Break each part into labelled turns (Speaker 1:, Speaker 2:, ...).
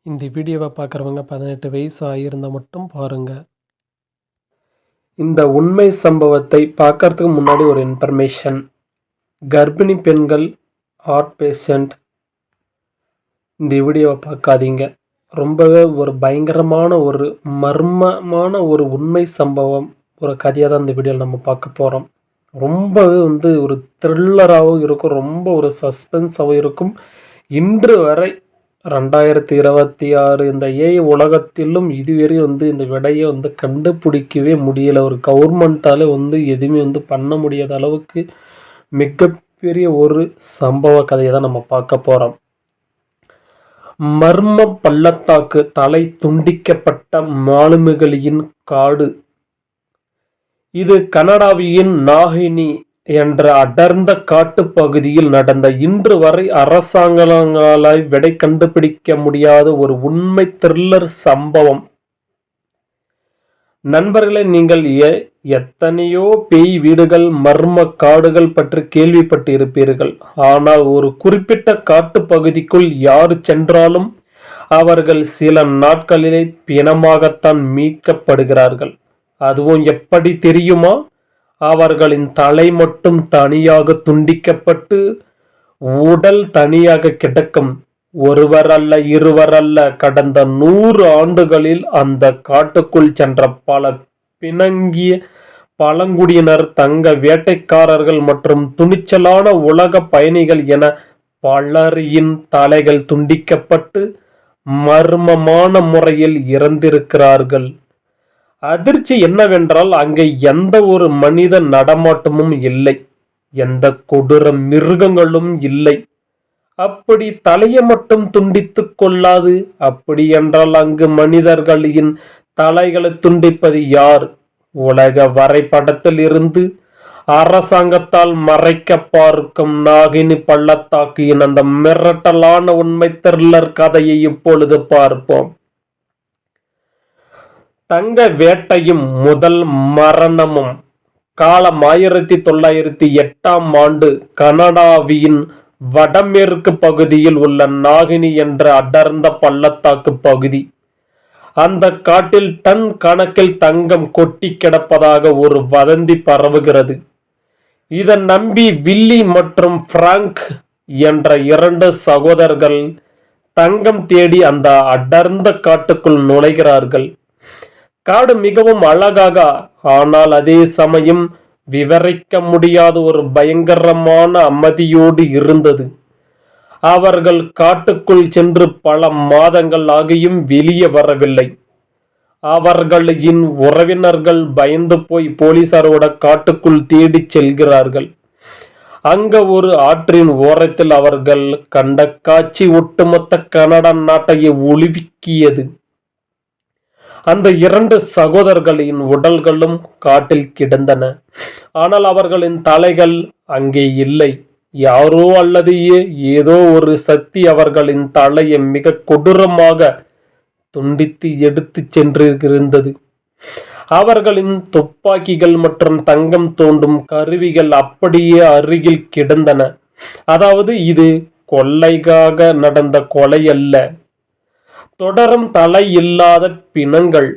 Speaker 1: இந்த வீடியோவை பார்க்குறவங்க 18 வயசு ஆகியிருந்தால் மட்டும் பாருங்கள். இந்த உண்மை சம்பவத்தை பார்க்கறதுக்கு முன்னாடி ஒரு இன்ஃபர்மேஷன். கர்ப்பிணி பெண்கள், ஹார்ட் பேஷண்ட் இந்த வீடியோவை பார்க்காதீங்க. ரொம்பவே ஒரு பயங்கரமான ஒரு மர்மமான ஒரு உண்மை சம்பவம், ஒரு கதையாக தான் இந்த வீடியோவில் நம்ம பார்க்க போகிறோம். ரொம்பவே ஒரு த்ரில்லராகவும் இருக்கும், ரொம்ப ஒரு சஸ்பென்ஸாகவும் இருக்கும். இன்று வரை 2026 இந்த ஏஐ உலகத்திலும் இதுவரை இந்த விடையை கண்டுபிடிக்கவே முடியலை. ஒரு கவர்மெண்ட்டால் எதுவுமே பண்ண முடியாத அளவுக்கு மிகப்பெரிய ஒரு சம்பவ கதையை தான் நம்ம பார்க்க போகிறோம். மர்ம பள்ளத்தாக்கு, தலை துண்டிக்கப்பட்ட மாலுமிகளின் காடு. இது கனடாவின் நாகினி என்ற அடர்ந்த காட்டுப்பகுதியில் நடந்த இன்று வரை அரசாங்கங்களால் விடை கண்டுபிடிக்க முடியாத ஒரு உண்மை த்ரில்லர் சம்பவம். நண்பர்களே, நீங்கள் எத்தனையோ பேய் வீடுகள், மர்ம காடுகள் பற்றி கேள்விப்பட்டு இருப்பீர்கள். ஆனால் ஒரு குறிப்பிட்ட காட்டுப்பகுதிக்குள் யார் சென்றாலும் அவர்கள் சில நாட்களிலே பிணமாகத்தான் மீட்கப்படுகிறார்கள். அதுவும் எப்படி தெரியுமா? அவர்களின் தலை மட்டும் தனியாக துண்டிக்கப்பட்டு உடல் தனியாக கிடக்கும். ஒருவர் அல்ல, இருவர் அல்ல, கடந்த 100 ஆண்டுகளில் அந்த காட்டுக்குள் சென்ற பல பிணங்கிய பழங்குடியினர், தங்க வேட்டைக்காரர்கள் மற்றும் துணிச்சலான உலக பயணிகள் என பலரின் தலைகள் துண்டிக்கப்பட்டு மர்மமான முறையில் இறந்திருக்கிறார்கள். அதிர்ச்சி என்னவென்றால், அங்கே எந்த ஒரு மனித நடமாட்டமும் இல்லை, எந்த கொடூர மிருகங்களும் இல்லை. அப்படி தலையை மட்டும் துண்டித்து கொள்ளாது. அப்படி என்றால் அங்கு மனிதர்களின் தலைகளை துண்டிப்பது யார்? உலக வரைபடத்தில் இருந்து அரசாங்கத்தால் மறைக்க பார்க்கும் நாகினி பள்ளத்தாக்கின் அந்த மிரட்டலான உண்மை த்ரில்லர் கதையை இப்பொழுது பார்ப்போம். தங்க வேட்டையும் முதல் மரணமும். காலம் 1908 ஆண்டு. கனடாவின் வடமேற்கு பகுதியில் உள்ள நாகினி என்ற அடர்ந்த பள்ளத்தாக்கு பகுதி. அந்த காட்டில் டன் கணக்கில் தங்கம் கொட்டி கிடப்பதாக ஒரு வதந்தி பரவுகிறது. இதை நம்பி வில்லி மற்றும் பிராங்க் என்ற 2 சகோதரர்கள் தங்கம் தேடி அந்த அடர்ந்த காட்டுக்குள் நுழைகிறார்கள். காடு மிகவும் அழகாக, ஆனால் அதே சமயம் விவரிக்க முடியாத ஒரு பயங்கரமான அமைதியோடு இருந்தது. அவர்கள் காட்டுக்குள் சென்று பல மாதங்கள் ஆகியும் வெளியே வரவில்லை. அவர்களின் உறவினர்கள் பயந்து போய் போலீசாரோட காட்டுக்குள் தேடி செல்கிறார்கள். அங்க ஒரு ஆற்றின் ஓரத்தில் அவர்கள் கண்ட காட்சி ஒட்டுமொத்த கனடா நாட்டையே ஒளிவிக்கியது. அந்த 2 சகோதரர்களின் உடல்களும் காட்டில் கிடந்தன. ஆனால் அவர்களின் தலைகள் அங்கே இல்லை. யாரோ அல்லது ஏதோ ஒரு சக்தி அவர்களின் தலையை மிக கொடூரமாக துண்டித்து எடுத்து சென்றிருந்தது. அவர்களின் துப்பாக்கிகள் மற்றும் தங்கம் தோண்டும் கருவிகள் அப்படியே அருகில் கிடந்தன. அதாவது இது கொள்ளைக்காக நடந்த கொலை அல்ல, தொடரும் தலை இல்லாத பிணங்கள்.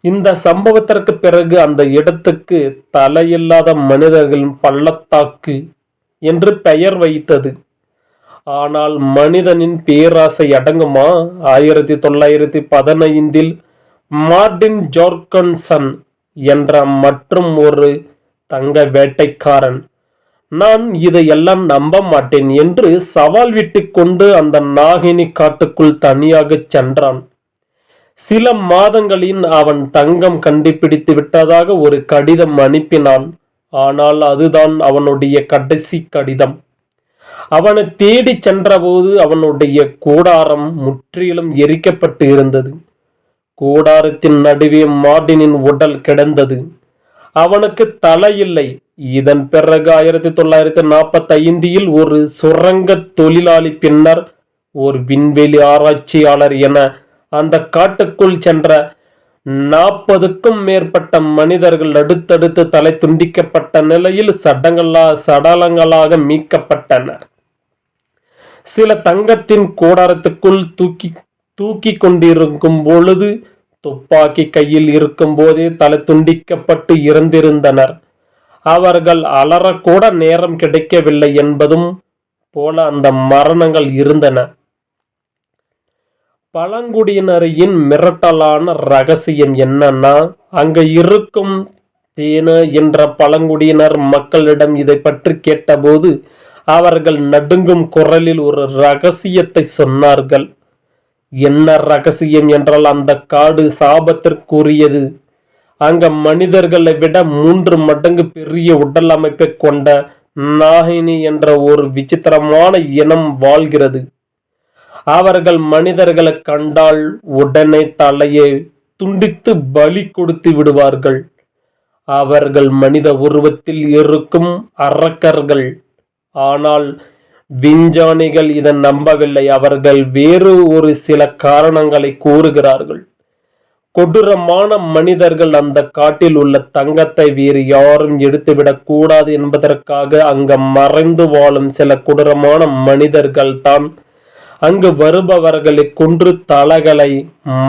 Speaker 1: இந்த சம்பவத்திற்கு பிறகு அந்த இடத்துக்கு தலையில்லாத மனிதர்களின் பள்ளத்தாக்கு என்று பெயர் வைத்தது. ஆனால் மனிதனின் பேராசை அடங்குமா? 1915 மார்டின் ஜோர்கன்சன் என்ற மற்றும் ஒரு தங்க வேட்டைக்காரன், நான் இதையெல்லாம் நம்ப மாட்டேன் என்று சவால் விட்டு கொண்டு அந்த நாகினி காட்டுக்குள் தனியாக சென்றான். சில மாதங்களில் அவன் தங்கம் கண்டுபிடித்து விட்டதாக ஒரு கடிதம் அனுப்பினான். ஆனால் அதுதான் அவனுடைய கடைசி கடிதம். அவனை தேடி சென்றபோது அவனுடைய கூடாரம் முற்றிலும் எரிக்கப்பட்டு இருந்தது. கூடாரத்தின் நடுவே மார்டினின் உடல் கிடந்தது. அவனுக்கு தலை இல்லை. இதன் பிறகு 1945 ஒரு சுரங்க தொழிலாளி, பின்னர் ஒரு விண்வெளி ஆராய்ச்சியாளர் என அந்த காட்டுக்குள் சென்ற 40க்கும் மேற்பட்ட மனிதர்கள் அடுத்தடுத்து தலை துண்டிக்கப்பட்ட நிலையில் சடலங்களாக மீட்கப்பட்டனர். சில தங்கத்தின் கூடாரத்துக்குள் தூக்கி தூக்கி கொண்டிருக்கும் பொழுது துப்பாக்கி கையில் இருக்கும் போதே தலை துண்டிக்கப்பட்டு இறந்திருந்தனர். அவர்கள் அலறக்கூட நேரம் கிடைக்கவில்லை என்பதும் போல அந்த மரணங்கள் இருந்தன. பழங்குடியினரின் மிரட்டலான ரகசியம் என்னன்னா, அங்க இருக்கும் தேனு என்ற பழங்குடியினர் மக்களிடம் இதை பற்றி கேட்டபோது அவர்கள் நடுங்கும் குரலில் ஒரு ரகசியத்தை சொன்னார்கள். என்ன ரகசியம் என்றால், அந்த காடு சாபத்திற்குரியது. அங்க மனிதர்களை விட 3 மடங்கு பெரிய உடல் அமைப்பை கொண்ட நாகினி என்ற ஒரு விசித்திரமான இனம் வாழ்கிறது. அவர்கள் மனிதர்களை கண்டால் உடனே தலையை துண்டித்து பலி கொடுத்து விடுவார்கள். அவர்கள் மனித உருவத்தில் இருக்கும் அரக்கர்கள். ஆனால் விஞ்ஞானிகள் இதை நம்பவில்லை. அவர்கள் வேறு ஒரு சில காரணங்களை கூறுகிறார்கள். கொடூரமான மனிதர்கள் அந்த காட்டில் உள்ள தங்கத்தை வேறு யாரும் எடுத்துவிடக் கூடாது என்பதற்காக அங்கு மறைந்து வாழும் சில கொடூரமான மனிதர்கள் தான் அங்கு வருபவர்களை கொன்று தலைகளை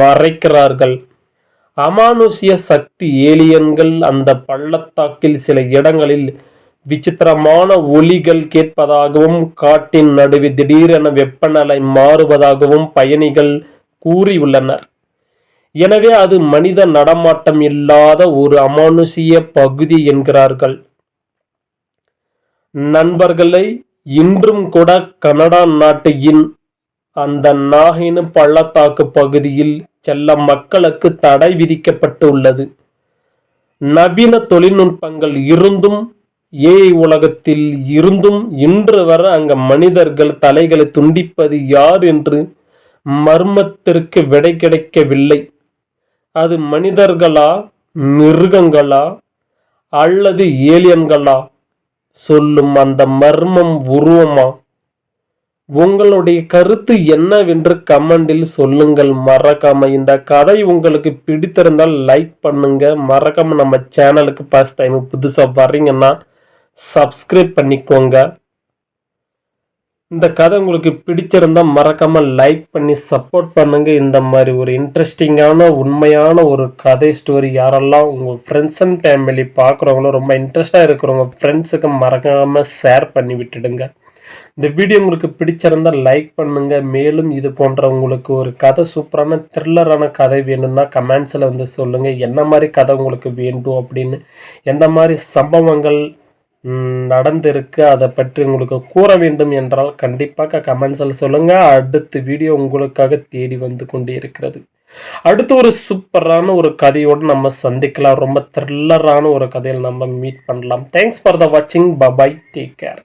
Speaker 1: மறைக்கிறார்கள். அமானுஷ்ய சக்தி ஏலியன்கள் அந்த பள்ளத்தாக்கில் சில இடங்களில் விசித்திரமான ஒலிகள் கேட்பதாகவும் காட்டின் நடுவே திடீரென வெப்பநிலை மாறுவதாகவும் பயணிகள் கூறியுள்ளனர். எனவே அது மனித நடமாட்டம் இல்லாத ஒரு அமானுஷ்ய பகுதி என்கிறார்கள். நண்பர்களை, இன்றும் கூட கனடா நாட்டின் அந்த நாகினு பள்ளத்தாக்கு பகுதியில் செல்ல மக்களுக்கு தடை விதிக்கப்பட்டு உள்ளது. நவீன தொழில்நுட்பங்கள் இருந்தும் ஏஐ உலகத்தில் இருந்தும் இன்று வர அங்க மனிதர்கள் தலைகளை துண்டிப்பது யார் என்று மர்மத்திற்கு விடை கிடைக்கவில்லை. அது மனிதர்களா, மிருகங்களா அல்லது ஏலியன்களா? சொல்லும் அந்த மர்மம் உருவமா? உங்களுடைய கருத்து என்னவென்று கமெண்டில் சொல்லுங்கள். மறக்காம இந்த கதை உங்களுக்கு பிடித்திருந்தால் லைக் பண்ணுங்க. மறக்காம நம்ம சேனலுக்கு ஃபர்ஸ்ட் டைம் புதுசா வர்றீங்கன்னா சப்ஸ்கிரைப் பண்ணிக்கோங்க. இந்த கதை உங்களுக்கு பிடிச்சிருந்தா மறக்காம லைக் பண்ணி சப்போர்ட் பண்ணுங்க. இந்த மாதிரி ஒரு இன்ட்ரெஸ்டிங்கான உண்மையான ஒரு கதை ஸ்டோரி யாரெல்லாம் உங்கள் ஃப்ரெண்ட்ஸ் அண்ட் ஃபேமிலி பார்க்குறவங்களோ, ரொம்ப இன்ட்ரெஸ்டாக இருக்கிறவங்க ஃப்ரெண்ட்ஸுக்கு மறக்காமல் ஷேர் பண்ணி விட்டுடுங்க. இந்த வீடியோ உங்களுக்கு பிடிச்சிருந்தா லைக் பண்ணுங்க. மேலும் இது போன்ற உங்களுக்கு ஒரு கதை, சூப்பரான த்ரில்லரான கதை வேணும்னா கமெண்ட்ஸில் வந்து சொல்லுங்க. என்ன மாதிரி கதை உங்களுக்கு வேண்டும் அப்படின்னு, எந்த மாதிரி சம்பவங்கள் நடந்திருக்கு அதை பற்றி உங்களுக்கு கூற வேண்டும் என்றால் கண்டிப்பாக கமெண்ட்ஸில் சொல்லுங்க. அடுத்த வீடியோ உங்களுக்காக தேடி வந்து கொண்டே இருக்கிறது. அடுத்து ஒரு சூப்பரான ஒரு கதையோடு நம்ம சந்திக்கலாம். ரொம்ப த்ரில்லரான ஒரு கதையில் நம்ம மீட் பண்ணலாம். தேங்க்ஸ் ஃபார் த வாட்சிங். Bye, take care.